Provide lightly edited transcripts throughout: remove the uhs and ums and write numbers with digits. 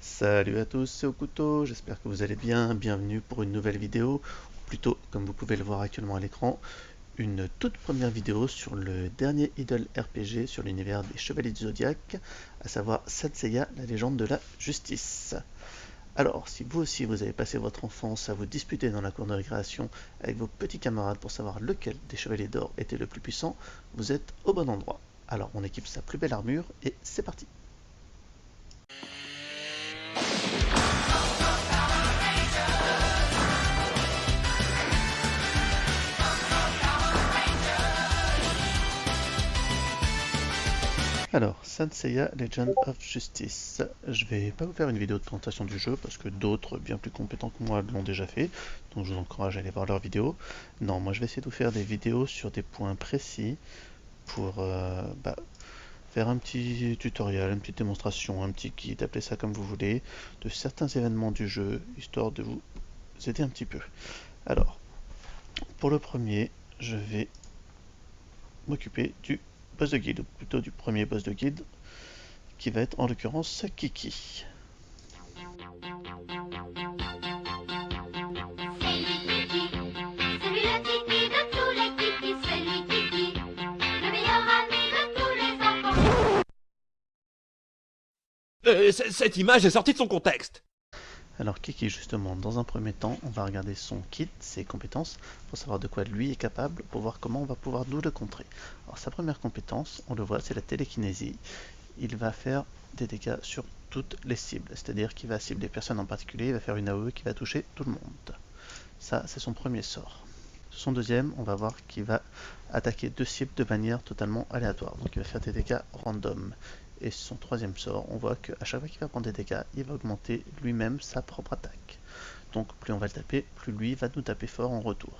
Salut à tous, c'est Okuto, j'espère que vous allez bien, bienvenue pour une nouvelle vidéo, ou plutôt, comme vous pouvez le voir actuellement à l'écran, une toute première vidéo sur le dernier Idle RPG sur l'univers des Chevaliers du Zodiaque, à savoir Saint Seiya, la légende de la justice. Alors, si vous aussi vous avez passé votre enfance à vous disputer dans la cour de récréation avec vos petits camarades pour savoir lequel des Chevaliers d'Or était le plus puissant, vous êtes au bon endroit. Alors on équipe sa plus belle armure et c'est parti. Alors, Saint Seiya Legend of Justice. Je vais pas vous faire une vidéo de présentation du jeu parce que d'autres bien plus compétents que moi l'ont déjà fait, donc je vous encourage à aller voir leurs vidéos. Non, moi je vais essayer de vous faire des vidéos sur des points précis pour faire un petit tutoriel, une petite démonstration, un petit guide, appelez ça comme vous voulez, de certains événements du jeu, histoire de vous aider un petit peu. Alors, pour le premier, je vais m'occuper du boss de guilde, ou plutôt du premier boss de guilde, qui va être en l'occurrence Kiki. Cette image est sortie de son contexte. Alors Kiki, justement, dans un premier temps, on va regarder son kit, ses compétences, pour savoir de quoi lui est capable, pour voir comment on va pouvoir nous le contrer. Alors sa première compétence, on le voit, c'est la télékinésie. Il va faire des dégâts sur toutes les cibles, c'est-à-dire qu'il va cibler personne en particulier, il va faire une AOE qui va toucher tout le monde. Ça, c'est son premier sort. Son deuxième, on va voir qu'il va attaquer deux cibles de manière totalement aléatoire, donc il va faire des dégâts random. Et son troisième sort, on voit qu'à chaque fois qu'il va prendre des dégâts, il va augmenter lui-même sa propre attaque. Donc plus on va le taper, plus lui va nous taper fort en retour.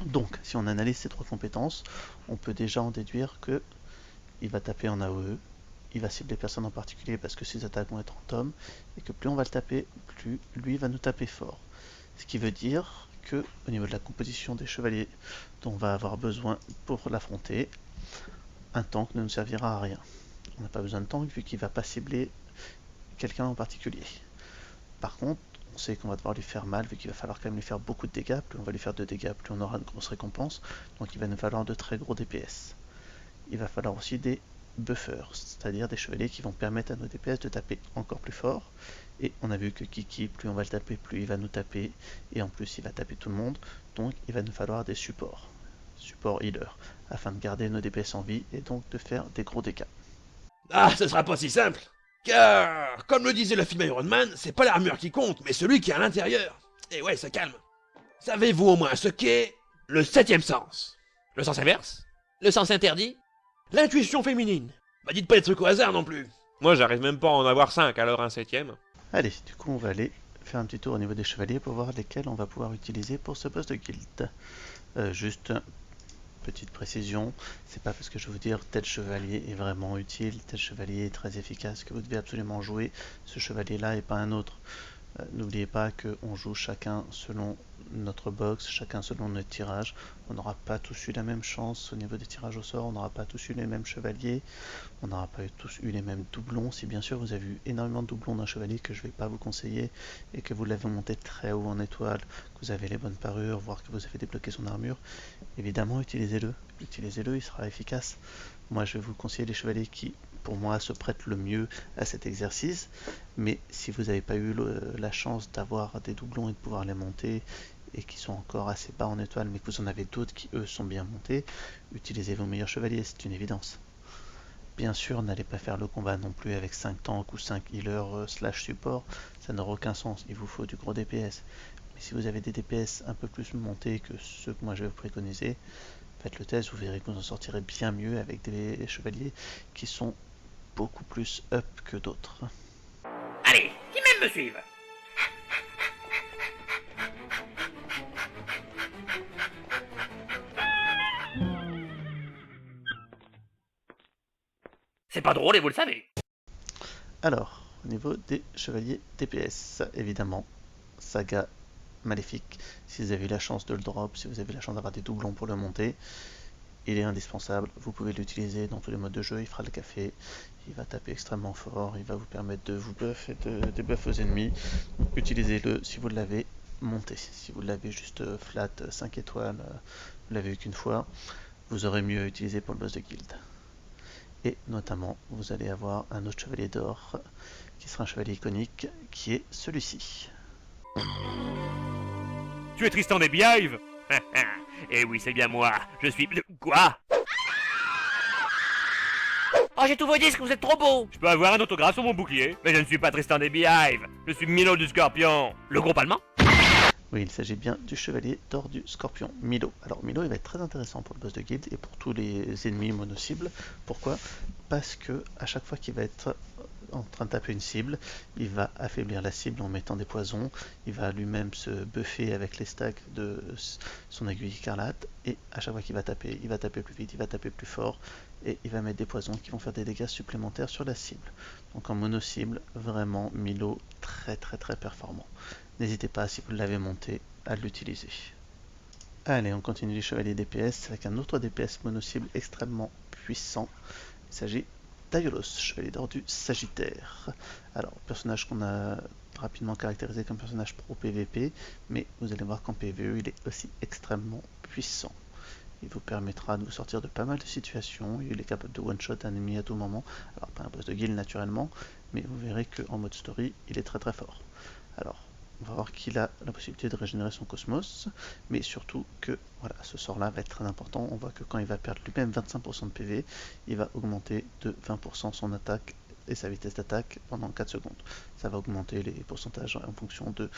Donc si on analyse ces trois compétences, on peut déjà en déduire que il va taper en AOE, il va cibler personne en particulier parce que ses attaques vont être random, et que plus on va le taper, plus lui va nous taper fort. Ce qui veut dire que au niveau de la composition des chevaliers dont on va avoir besoin pour l'affronter, un tank ne nous servira à rien. On n'a pas besoin de tank vu qu'il ne va pas cibler quelqu'un en particulier. Par contre, on sait qu'on va devoir lui faire mal vu qu'il va falloir quand même lui faire beaucoup de dégâts. Plus on va lui faire de dégâts, plus on aura une grosse récompense. Donc il va nous falloir de très gros DPS. Il va falloir aussi des buffers, c'est-à-dire des chevaliers qui vont permettre à nos DPS de taper encore plus fort. Et on a vu que Kiki, plus on va le taper, plus il va nous taper. Et en plus, il va taper tout le monde. Donc il va nous falloir des supports. Support healer, afin de garder nos DPS en vie et donc de faire des gros dégâts. Ah, ce sera pas si simple. Car, comme le disait le film Iron Man, c'est pas l'armure qui compte, mais celui qui est à l'intérieur. Et ouais, ça calme. Savez-vous au moins ce qu'est le septième sens? Le sens inverse? Le sens interdit? L'intuition féminine. Bah dites pas des trucs au hasard non plus. Moi j'arrive même pas à en avoir 5, alors un septième. Allez, du coup on va aller faire un petit tour au niveau des chevaliers pour voir lesquels on va pouvoir utiliser pour ce poste de guild. Juste petite précision, c'est pas parce que je vais vous dire tel chevalier est vraiment utile, tel chevalier est très efficace que vous devez absolument jouer ce chevalier là et pas un autre. N'oubliez pas qu'on joue chacun selon notre box, chacun selon notre tirage. On n'aura pas tous eu la même chance au niveau des tirages au sort, on n'aura pas tous eu les mêmes chevaliers, on n'aura pas tous eu les mêmes doublons. Si bien sûr vous avez eu énormément de doublons d'un chevalier que je ne vais pas vous conseiller et que vous l'avez monté très haut en étoile, que vous avez les bonnes parures, voire que vous avez débloqué son armure, évidemment utilisez-le. Utilisez-le, il sera efficace. Moi je vais vous conseiller les chevaliers qui pour moi se prêtent le mieux à cet exercice, mais si vous n'avez pas eu la chance d'avoir des doublons et de pouvoir les monter et qui sont encore assez bas en étoile mais que vous en avez d'autres qui eux sont bien montés, utilisez vos meilleurs chevaliers, c'est une évidence. Bien sûr, n'allez pas faire le combat non plus avec 5 tanks ou 5 healers slash support, ça n'aura aucun sens, il vous faut du gros DPS. Mais si vous avez des DPS un peu plus montés que ceux que moi je vais vous préconiser, faites le test, vous verrez que vous en sortirez bien mieux avec des chevaliers qui sont beaucoup plus up que d'autres. Allez, qui même me suivent? C'est pas drôle et vous le savez. Alors, au niveau des chevaliers DPS, évidemment, saga maléfique, si vous avez eu la chance de le drop, si vous avez la chance d'avoir des doublons pour le monter, il est indispensable, vous pouvez l'utiliser dans tous les modes de jeu, il fera le café, il va taper extrêmement fort, il va vous permettre de vous buff et de debuff aux ennemis. Utilisez-le si vous l'avez monté. Si vous l'avez juste flat 5 étoiles, vous l'avez eu qu'une fois, vous aurez mieux à utiliser pour le boss de guilde. Et notamment, vous allez avoir un autre chevalier d'or, qui sera un chevalier iconique, qui est celui-ci. Tu es Tristan des Beehive? Eh oui, c'est bien moi. Je suis... Quoi? Oh, j'ai tous vos disques, vous êtes trop beaux. Je peux avoir un autographe sur mon bouclier? Mais je ne suis pas Tristan des Beehive. Je suis Milo du Scorpion. Le groupe allemand? Oui, il s'agit bien du chevalier d'or du Scorpion, Milo. Alors Milo, il va être très intéressant pour le boss de guilde et pour tous les ennemis mono-cibles. Pourquoi? Parce que à chaque fois qu'il va être en train de taper une cible, il va affaiblir la cible en mettant des poisons, il va lui-même se buffer avec les stacks de son aiguille écarlate, et à chaque fois qu'il va taper, il va taper plus vite, il va taper plus fort, et il va mettre des poisons qui vont faire des dégâts supplémentaires sur la cible. Donc en mono-cible, vraiment Milo très performant. N'hésitez pas, si vous l'avez monté, à l'utiliser. Allez, on continue les chevaliers DPS avec un autre DPS mono-cible extrêmement puissant. Il s'agit d'Aiolos, chevalier d'or du Sagittaire. Alors, personnage qu'on a rapidement caractérisé comme personnage pro PVP, mais vous allez voir qu'en PVE, il est aussi extrêmement puissant. Il vous permettra de vous sortir de pas mal de situations. Il est capable de one-shot un ennemi à tout moment. Alors, pas un boss de guild naturellement, mais vous verrez qu'en mode story, il est très fort. Alors, on va voir qu'il a la possibilité de régénérer son cosmos, mais surtout que voilà, ce sort-là va être très important. On voit que quand il va perdre lui-même 25% de PV, il va augmenter de 20% son attaque et sa vitesse d'attaque pendant 4 secondes. Ça va augmenter les pourcentages en fonction de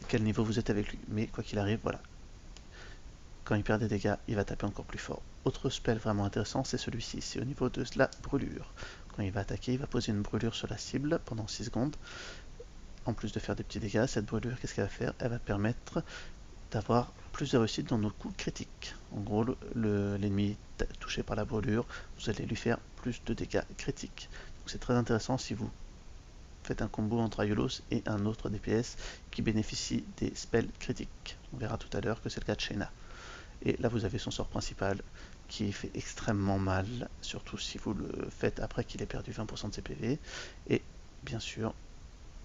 quel niveau vous êtes avec lui. Mais quoi qu'il arrive, voilà. Quand il perd des dégâts, il va taper encore plus fort. Autre spell vraiment intéressant, c'est celui-ci. C'est au niveau de la brûlure. Quand il va attaquer, il va poser une brûlure sur la cible pendant 6 secondes. En plus de faire des petits dégâts, cette brûlure, qu'est-ce qu'elle va faire? Elle va permettre d'avoir plus de réussite dans nos coups critiques. En gros, l'ennemi touché par la brûlure, vous allez lui faire plus de dégâts critiques. Donc c'est très intéressant si vous faites un combo entre Aiolos et un autre DPS qui bénéficie des spells critiques. On verra tout à l'heure que c'est le cas de Shayna. Et là vous avez son sort principal qui fait extrêmement mal, surtout si vous le faites après qu'il ait perdu 20% de ses PV. Et bien sûr,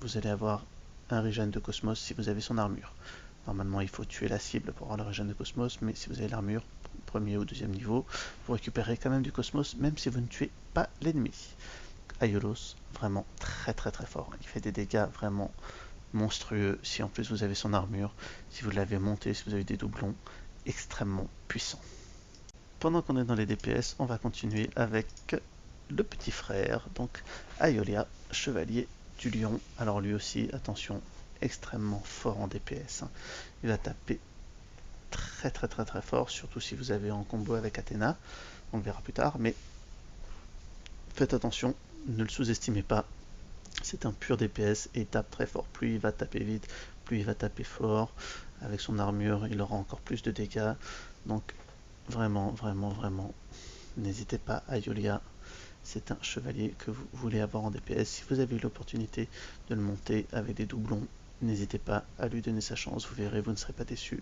vous allez avoir un régène de cosmos si vous avez son armure. Normalement, il faut tuer la cible pour avoir le régène de cosmos, mais si vous avez l'armure, premier ou deuxième niveau, vous récupérez quand même du cosmos, même si vous ne tuez pas l'ennemi. Aiolos, vraiment très fort. Il fait des dégâts vraiment monstrueux si en plus vous avez son armure, si vous l'avez monté, si vous avez des doublons, extrêmement puissant. Pendant qu'on est dans les DPS, on va continuer avec le petit frère, donc Aiolia, chevalier du lion. Alors lui aussi, attention, extrêmement fort en DPS. Il va taper très fort, surtout si vous avez en combo avec Athéna. On le verra plus tard, mais faites attention, ne le sous-estimez pas. C'est un pur DPS et il tape très fort. Plus il va taper vite, plus il va taper fort. Avec son armure, il aura encore plus de dégâts. Donc vraiment, n'hésitez pas, Aiolia. C'est un chevalier que vous voulez avoir en DPS. Si vous avez l'opportunité de le monter avec des doublons, n'hésitez pas à lui donner sa chance. Vous verrez, vous ne serez pas déçus.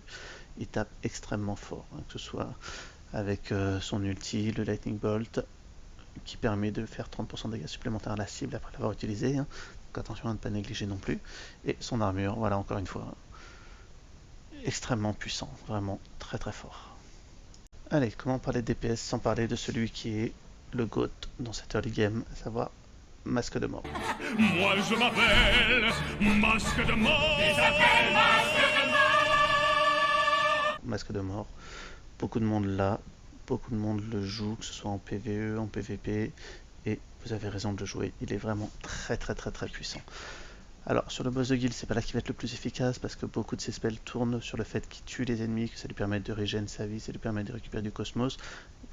Il tape extrêmement fort, que ce soit avec son ulti, le Lightning Bolt, qui permet de faire 30% de dégâts supplémentaires à la cible après l'avoir utilisé. Donc attention à ne pas négliger non plus. Et son armure, voilà, encore une fois, extrêmement puissant, vraiment très fort. Allez, comment parler de DPS sans parler de celui qui est le GOAT dans cette early game, à savoir Masque de Mort. Moi je m'appelle Masque de Mort. Masque de Mort, beaucoup de monde l'a, beaucoup de monde le joue, que ce soit en PvE, en PvP, et vous avez raison de le jouer, il est vraiment très puissant. Alors sur le boss de guild, c'est pas là qu'il va être le plus efficace parce que beaucoup de ses spells tournent sur le fait qu'il tue les ennemis, que ça lui permet de régénérer sa vie, ça lui permet de récupérer du cosmos.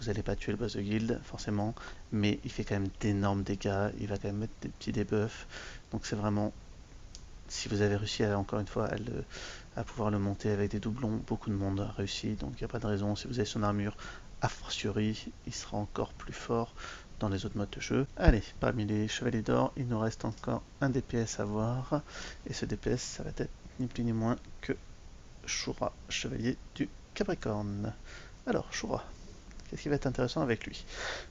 Vous n'allez pas tuer le boss de guild forcément, mais il fait quand même d'énormes dégâts, il va quand même mettre des petits debuffs. Donc c'est vraiment, si vous avez réussi encore une fois à pouvoir le monter avec des doublons, beaucoup de monde a réussi, donc il n'y a pas de raison. Si vous avez son armure, a fortiori, il sera encore plus fort dans les autres modes de jeu. Allez, parmi les chevaliers d'or, il nous reste encore un DPS à voir, et ce DPS, ça va être ni plus ni moins que Shura, chevalier du Capricorne. Alors, Shura, qu'est-ce qui va être intéressant avec lui?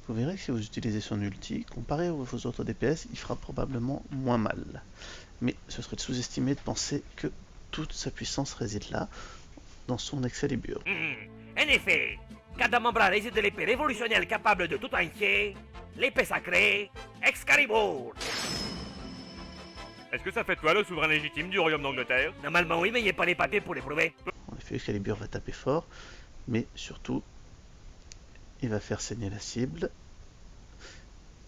Vous verrez que si vous utilisez son ulti, comparé aux vos autres DPS, il fera probablement moins mal. Mais ce serait de sous-estimer de penser que toute sa puissance réside là, dans son Excalibur. En effet, quand dans mon bras réside l'épée révolutionnelle capable de tout entier, l'épée sacrée, Excalibur. Est-ce que ça fait toi le souverain légitime du royaume d'Angleterre? Normalement oui, mais il n'y a pas les papiers pour les prouver. En effet, Excalibur va taper fort, mais surtout, il va faire saigner la cible,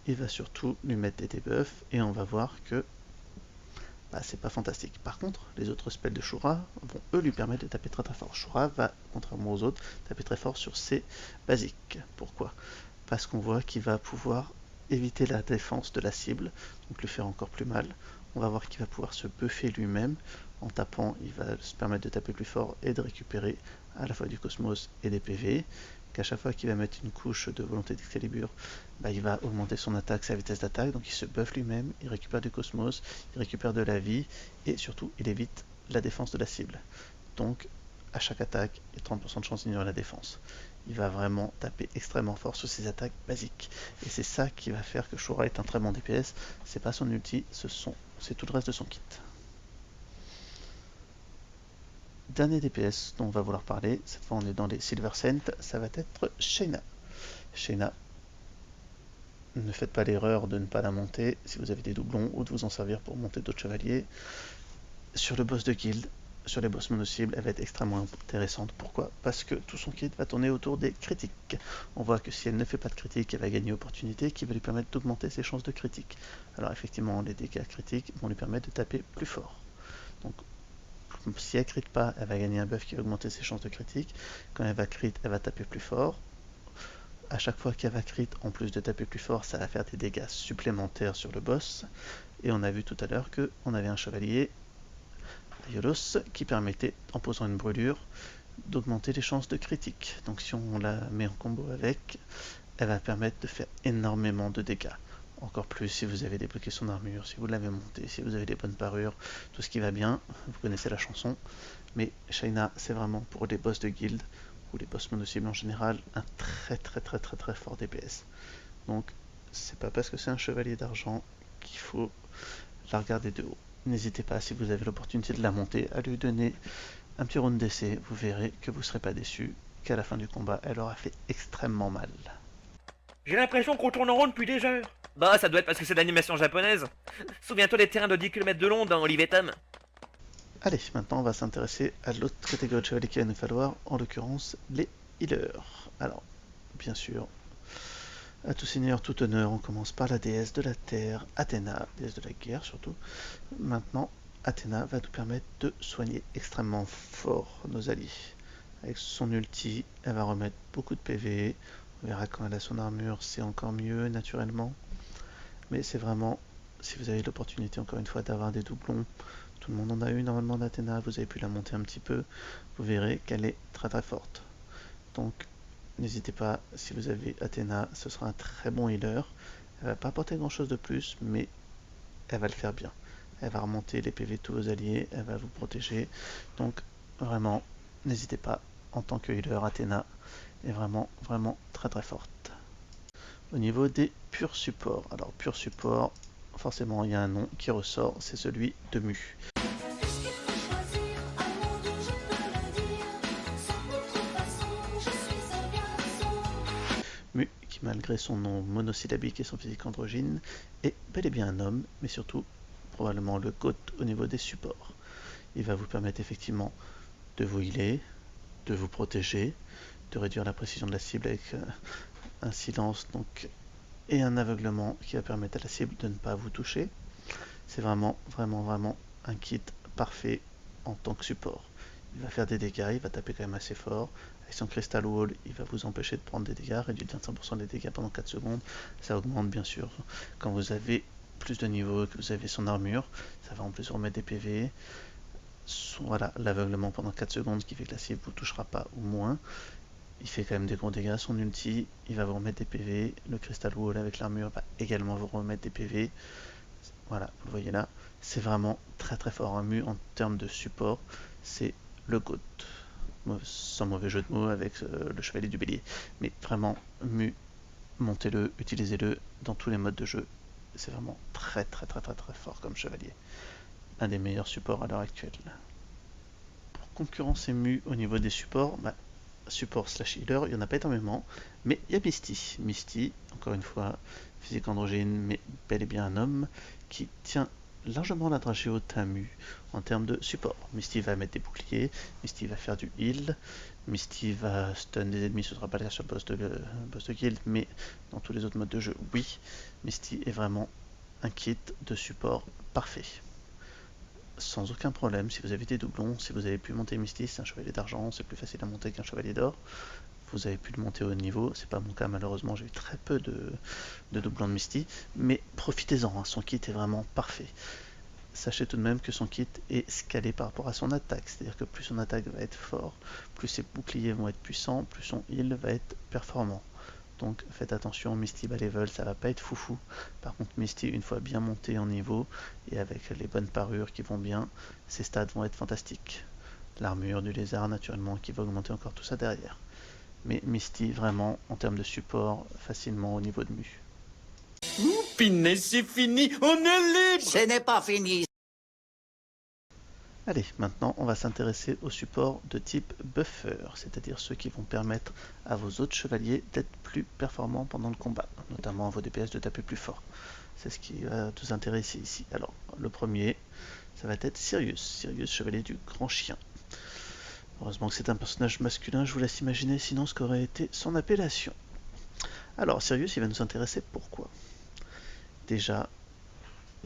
il va surtout lui mettre des debuffs, et on va voir que c'est pas fantastique. Par contre, les autres spells de Shura vont eux lui permettre de taper très très fort. Shura va, contrairement aux autres, taper très fort sur ses basiques. Pourquoi? Parce qu'on voit qu'il va pouvoir éviter la défense de la cible, donc lui faire encore plus mal. On va voir qu'il va pouvoir se buffer lui-même. En tapant, il va se permettre de taper plus fort et de récupérer à la fois du cosmos et des PV. Qu'à chaque fois qu'il va mettre une couche de volonté d'Excalibur, il va augmenter son attaque, sa vitesse d'attaque, donc il se buff lui-même, il récupère du cosmos, il récupère de la vie, et surtout il évite la défense de la cible. Donc à chaque attaque, il y a 30% de chance d'ignorer la défense. Il va vraiment taper extrêmement fort sur ses attaques basiques. Et c'est ça qui va faire que Shura est un très bon DPS, c'est pas son ulti, c'est tout le reste de son kit. Dernier DPS dont on va vouloir parler, cette fois on est dans les Silver Saint, ça va être Shayna. Shayna, ne faites pas l'erreur de ne pas la monter si vous avez des doublons ou de vous en servir pour monter d'autres chevaliers. Sur le boss de guild, sur les boss mono-cibles, elle va être extrêmement intéressante. Pourquoi? Parce que tout son kit va tourner autour des critiques. On voit que si elle ne fait pas de critique, elle va gagner opportunité qui va lui permettre d'augmenter ses chances de critique. Alors effectivement, les dégâts critiques vont lui permettre de taper plus fort. Donc si elle crit pas, elle va gagner un buff qui va augmenter ses chances de critique. Quand elle va crit, elle va taper plus fort. À chaque fois qu'elle va crit, en plus de taper plus fort, ça va faire des dégâts supplémentaires sur le boss. Et on a vu tout à l'heure qu'on avait un chevalier, Yolos, qui permettait, en posant une brûlure, d'augmenter les chances de critique. Donc si on la met en combo avec, elle va permettre de faire énormément de dégâts. Encore plus si vous avez débloqué son armure, si vous l'avez monté, si vous avez des bonnes parures, tout ce qui va bien, vous connaissez la chanson. Mais Shayna, c'est vraiment pour les boss de guild, ou les boss mono-cibles en général, un très fort DPS. Donc c'est pas parce que c'est un chevalier d'argent qu'il faut la regarder de haut. N'hésitez pas, si vous avez l'opportunité de la monter, à lui donner un petit round d'essai, vous verrez que vous ne serez pas déçu, qu'à la fin du combat, elle aura fait extrêmement mal. J'ai l'impression qu'on tourne en rond depuis des heures. Bah, ça doit être parce que c'est d'animation japonaise. Souviens-toi des terrains de 10 km de long dans Olive et Tom. Allez, maintenant on va s'intéresser à l'autre catégorie de chevaliers qu'il va nous falloir, en l'occurrence les healers. Alors, bien sûr, à tout seigneur, tout honneur, on commence par la déesse de la terre, Athéna, déesse de la guerre surtout. Maintenant, Athéna va nous permettre de soigner extrêmement fort nos alliés. Avec son ulti, elle va remettre beaucoup de PV. On verra quand elle a son armure, c'est encore mieux naturellement. Mais c'est vraiment, si vous avez l'opportunité encore une fois d'avoir des doublons, tout le monde en a eu normalement d'Athéna, vous avez pu la monter un petit peu, vous verrez qu'elle est très forte. Donc n'hésitez pas, si vous avez Athéna, ce sera un très bon healer. Elle va pas apporter grand chose de plus, mais elle va le faire bien. Elle va remonter les PV de tous vos alliés, elle va vous protéger. Donc vraiment, n'hésitez pas, en tant que healer, Athéna est vraiment très forte. Au niveau des purs supports, alors pur support, forcément il y a un nom qui ressort, c'est celui de Mu. Mu, qui malgré son nom monosyllabique et son physique androgyne, est bel et bien un homme, mais surtout probablement le GOAT au niveau des supports. Il va vous permettre effectivement de vous healer, de vous protéger, de réduire la précision de la cible avec un silence donc, et un aveuglement qui va permettre à la cible de ne pas vous toucher. C'est vraiment un kit parfait en tant que support. Il va faire des dégâts, il va taper quand même assez fort. Avec son Crystal Wall, il va vous empêcher de prendre des dégâts, réduire de 25% des dégâts pendant 4 secondes. Ça augmente bien sûr quand vous avez plus de niveau, que vous avez son armure. Ça va en plus vous remettre des PV. Voilà, l'aveuglement pendant 4 secondes qui fait que la cible ne vous touchera pas ou moins. Il fait quand même des gros dégâts, son ulti, il va vous remettre des PV. Le Crystal Wall avec l'armure va également vous remettre des PV. Voilà, vous le voyez là. C'est vraiment très fort. Un Mu en termes de support, c'est le GOAT. sans mauvais jeu de mots avec le chevalier du bélier. Mais vraiment, Mu, montez-le, utilisez-le dans tous les modes de jeu. C'est vraiment très très très très très fort comme chevalier. Un des meilleurs supports à l'heure actuelle. Pour concurrencer Mu au niveau des supports, support slash healer, il n'y en a pas énormément, mais il y a Misty. Misty, encore une fois, physique androgyne, mais bel et bien un homme, qui tient largement la dragée haute à Mu en termes de support. Misty va mettre des boucliers, Misty va faire du heal, Misty va stun des ennemis, ce ne sera pas le cas sur le boss de guild, mais dans tous les autres modes de jeu, oui. Misty est vraiment un kit de support parfait. Sans aucun problème, si vous avez des doublons, si vous avez pu monter Misty, c'est un chevalier d'argent, c'est plus facile à monter qu'un chevalier d'or. Vous avez pu le monter au haut niveau, c'est pas mon cas malheureusement, j'ai eu très peu de doublons de Misty, mais profitez-en, hein, son kit est vraiment parfait. Sachez tout de même que son kit est scalé par rapport à son attaque, c'est-à-dire que plus son attaque va être fort, plus ses boucliers vont être puissants, plus son heal va être performant. Donc faites attention, Misty bas level, ça va pas être foufou. Par contre Misty, une fois bien monté en niveau, et avec les bonnes parures qui vont bien, ses stats vont être fantastiques. L'armure du lézard naturellement qui va augmenter encore tout ça derrière. Mais Misty vraiment en termes de support facilement au niveau de Mu. Fini, c'est fini, on est libre! Ce n'est pas fini. Allez, maintenant on va s'intéresser aux supports de type buffer, c'est-à-dire ceux qui vont permettre à vos autres chevaliers d'être plus performants pendant le combat, notamment à vos DPS de taper plus fort. C'est ce qui va nous intéresser ici. Alors, le premier, ça va être Sirius, Sirius, chevalier du grand chien. Heureusement que c'est un personnage masculin, je vous laisse imaginer sinon ce qu'aurait été son appellation. Alors, Sirius, il va nous intéresser pourquoi? Déjà,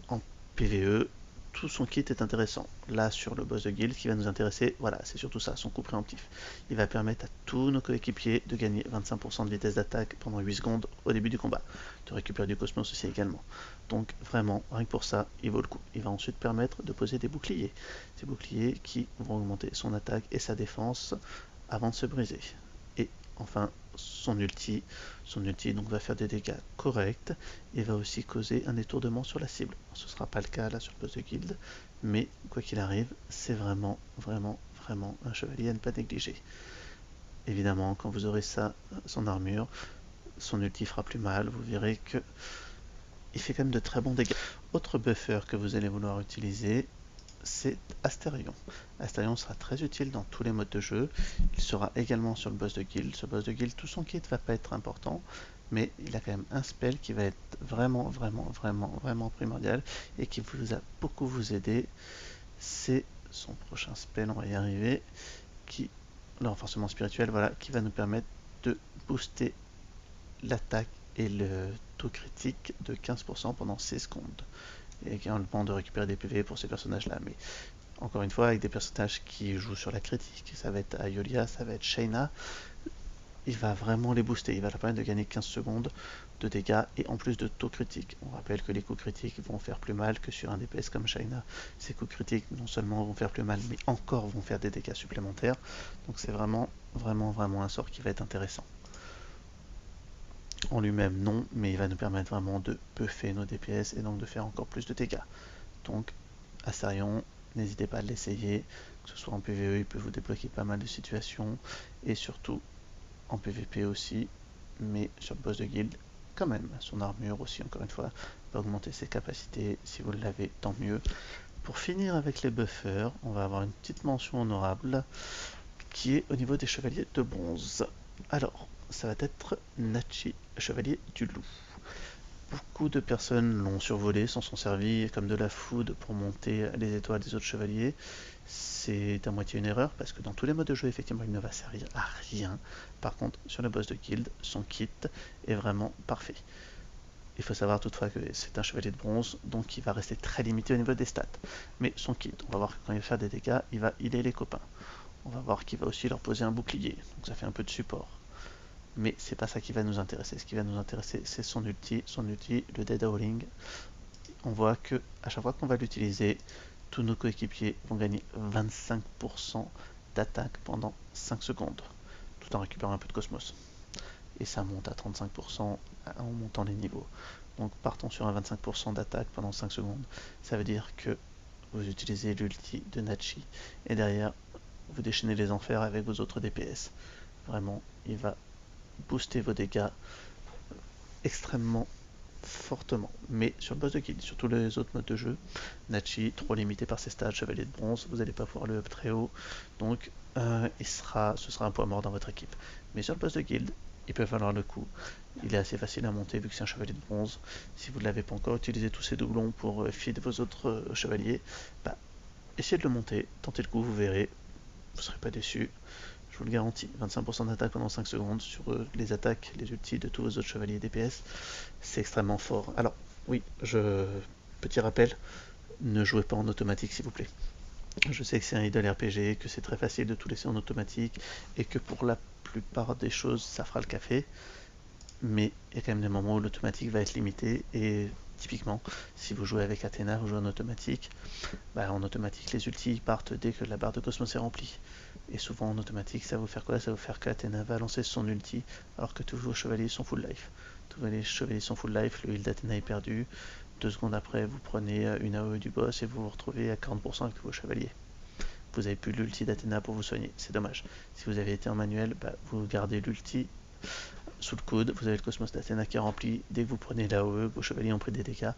en PvE, tout son kit est intéressant. Là, sur le boss de guild, qui va nous intéresser, voilà, c'est surtout ça, son coup préemptif. Il va permettre à tous nos coéquipiers de gagner 25% de vitesse d'attaque pendant 8 secondes au début du combat. De récupérer du cosmos aussi également. Donc vraiment, rien que pour ça, il vaut le coup. Il va ensuite permettre de poser des boucliers. Ces boucliers qui vont augmenter son attaque et sa défense avant de se briser. Et enfin, son ulti donc va faire des dégâts corrects et va aussi causer un étourdement sur la cible. Ce ne sera pas le cas là sur le boss de guild, mais quoi qu'il arrive, c'est vraiment un chevalier à ne pas négliger. Évidemment, quand vous aurez ça, son armure, son ulti fera plus mal, vous verrez que il fait quand même de très bons dégâts. Autre buffer que vous allez vouloir utiliser, c'est Astérion. Astérion sera très utile dans tous les modes de jeu. Il sera également sur le boss de guild. Ce boss de guild, tout son kit va pas être important, mais il a quand même un spell qui va être vraiment primordial et qui va beaucoup vous aider. C'est son prochain spell, on va y arriver, qui, le renforcement spirituel, voilà, qui va nous permettre de booster l'attaque et le taux critique de 15% pendant 6 secondes. Et également de récupérer des PV pour ces personnages-là. Mais encore une fois, avec des personnages qui jouent sur la critique, ça va être Ayolia, ça va être Shayna, il va vraiment les booster. Il va leur permettre de gagner 15 secondes de dégâts et en plus de taux critique. On rappelle que les coups critiques vont faire plus mal que sur un DPS comme Shayna. Ces coups critiques non seulement vont faire plus mal, mais encore vont faire des dégâts supplémentaires. Donc c'est vraiment un sort qui va être intéressant. En lui-même non, mais il va nous permettre vraiment de buffer nos DPS et donc de faire encore plus de dégâts. Donc Astérion, n'hésitez pas à l'essayer, que ce soit en PvE, il peut vous débloquer pas mal de situations, et surtout en PvP aussi, mais sur le boss de guild, quand même, son armure aussi, encore une fois, va augmenter ses capacités, si vous l'avez, tant mieux. Pour finir avec les buffers, on va avoir une petite mention honorable, qui est au niveau des chevaliers de bronze. Alors, ça va être Nachi, chevalier du loup. Beaucoup de personnes l'ont survolé, s'en sont servis comme de la foudre pour monter les étoiles des autres chevaliers. C'est à moitié une erreur parce que dans tous les modes de jeu, effectivement, il ne va servir à rien. Par contre, sur le boss de guild, son kit est vraiment parfait. Il faut savoir toutefois que c'est un chevalier de bronze, donc il va rester très limité au niveau des stats. Mais son kit, on va voir que quand il va faire des dégâts, il va healer les copains. On va voir qu'il va aussi leur poser un bouclier, donc ça fait un peu de support. Mais c'est pas ça qui va nous intéresser. Ce qui va nous intéresser, c'est son ulti, le Dead Howling. On voit que à chaque fois qu'on va l'utiliser, tous nos coéquipiers vont gagner 25% d'attaque pendant 5 secondes, tout en récupérant un peu de cosmos. Et ça monte à 35% en montant les niveaux. Donc partons sur un 25% d'attaque pendant 5 secondes. Ça veut dire que vous utilisez l'ulti de Nachi, et derrière, vous déchaînez les enfers avec vos autres DPS. Vraiment, il va booster vos dégâts extrêmement fortement. Mais sur le boss de guild, sur tous les autres modes de jeu, Nachi, trop limité par ses stats, chevalier de bronze, vous n'allez pas pouvoir le up très haut, donc ce sera un poids mort dans votre équipe. Mais sur le boss de guild, il peut valoir le coup. Il est assez facile à monter vu que c'est un chevalier de bronze. Si vous ne l'avez pas encore, utilisez tous ces doublons pour feed vos autres chevaliers. Essayez de le monter, tentez le coup, vous verrez, vous ne serez pas déçus. Je vous le garantis, 25% d'attaque pendant 5 secondes sur les attaques, les ultis de tous vos autres chevaliers DPS, c'est extrêmement fort. Alors, oui, petit rappel, ne jouez pas en automatique s'il vous plaît. Je sais que c'est un idle RPG, que c'est très facile de tout laisser en automatique, et que pour la plupart des choses, ça fera le café, mais il y a quand même des moments où l'automatique va être limité, et typiquement, si vous jouez avec Athéna, vous jouez en automatique, en automatique, les ultis partent dès que la barre de cosmos est remplie. Et souvent en automatique, ça va vous faire quoi? Ça va vous faire qu'Athéna va lancer son ulti, alors que tous vos chevaliers sont full life. Tous les chevaliers sont full life, le heal d'Athéna est perdu. 2 secondes après, vous prenez une AOE du boss et vous vous retrouvez à 40% avec tous vos chevaliers. Vous n'avez plus l'ulti d'Athéna pour vous soigner, c'est dommage. Si vous avez été en manuel, vous gardez l'ulti sous le coude, vous avez le cosmos d'Athéna qui est rempli. Dès que vous prenez l'AOE, vos chevaliers ont pris des dégâts.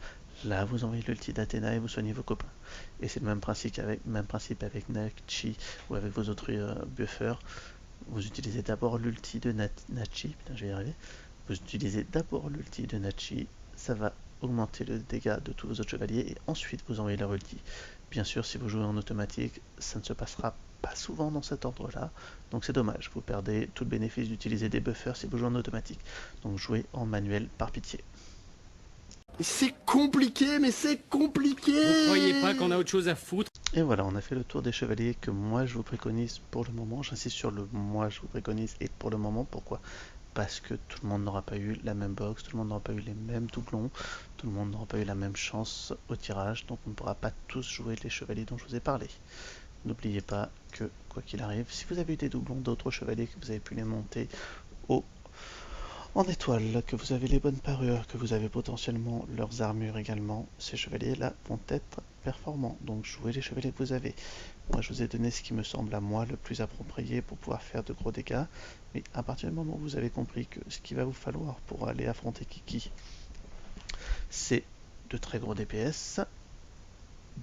Là, vous envoyez l'ulti d'Athéna et vous soignez vos copains. Et c'est le même principe avec Nachi ou avec vos autres buffers. Vous utilisez d'abord l'ulti de Nachi. Putain, je vais y arriver. Vous utilisez d'abord l'ulti de Nachi. Ça va augmenter le dégât de tous vos autres chevaliers. Et ensuite, vous envoyez leur ulti. Bien sûr, si vous jouez en automatique, ça ne se passera pas souvent dans cet ordre-là. Donc c'est dommage. Vous perdez tout le bénéfice d'utiliser des buffers si vous jouez en automatique. Donc jouez en manuel par pitié. C'est compliqué, mais c'est compliqué. Vous croyez pas qu'on a autre chose à foutre? Et voilà, on a fait le tour des chevaliers que moi je vous préconise pour le moment. J'insiste sur le moi je vous préconise et pour le moment. Pourquoi? Parce que tout le monde n'aura pas eu la même box, tout le monde n'aura pas eu les mêmes doublons, tout le monde n'aura pas eu la même chance au tirage, donc on ne pourra pas tous jouer les chevaliers dont je vous ai parlé. N'oubliez pas que, quoi qu'il arrive, si vous avez eu des doublons d'autres chevaliers, que vous avez pu les monter en étoile, que vous avez les bonnes parures, que vous avez potentiellement leurs armures également, ces chevaliers-là vont être performants. Donc jouez les chevaliers que vous avez. Moi je vous ai donné ce qui me semble à moi le plus approprié pour pouvoir faire de gros dégâts. Mais à partir du moment où vous avez compris que ce qu'il va vous falloir pour aller affronter Kiki, c'est de très gros DPS,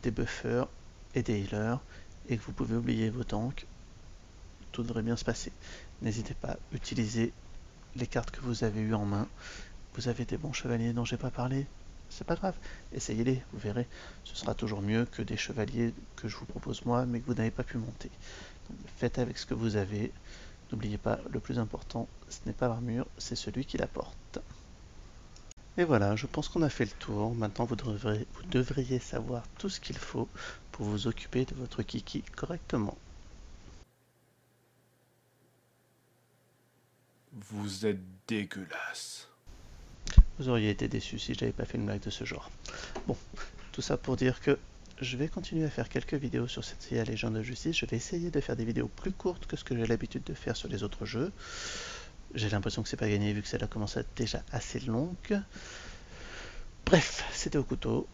des buffers et des healers, et que vous pouvez oublier vos tanks, tout devrait bien se passer. N'hésitez pas à utiliser les cartes que vous avez eues en main. Vous avez des bons chevaliers dont j'ai pas parlé, c'est pas grave, essayez-les, vous verrez, ce sera toujours mieux que des chevaliers que je vous propose moi mais que vous n'avez pas pu monter. Donc, faites avec ce que vous avez, n'oubliez pas, le plus important ce n'est pas l'armure, c'est celui qui la porte. Et voilà, je pense qu'on a fait le tour. Maintenant vous devriez savoir tout ce qu'il faut pour vous occuper de votre Kiki correctement. Vous êtes dégueulasse. Vous auriez été déçus si je n'avais pas fait une blague de ce genre. Bon, tout ça pour dire que je vais continuer à faire quelques vidéos sur cette série Légion de Justice. Je vais essayer de faire des vidéos plus courtes que ce que j'ai l'habitude de faire sur les autres jeux. J'ai l'impression que c'est pas gagné vu que celle-là commence à être déjà assez longue. Bref, c'était au couteau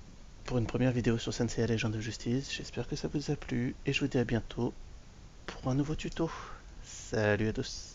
pour une première vidéo sur Senseiya Légion de Justice. J'espère que ça vous a plu et je vous dis à bientôt pour un nouveau tuto. Salut à tous.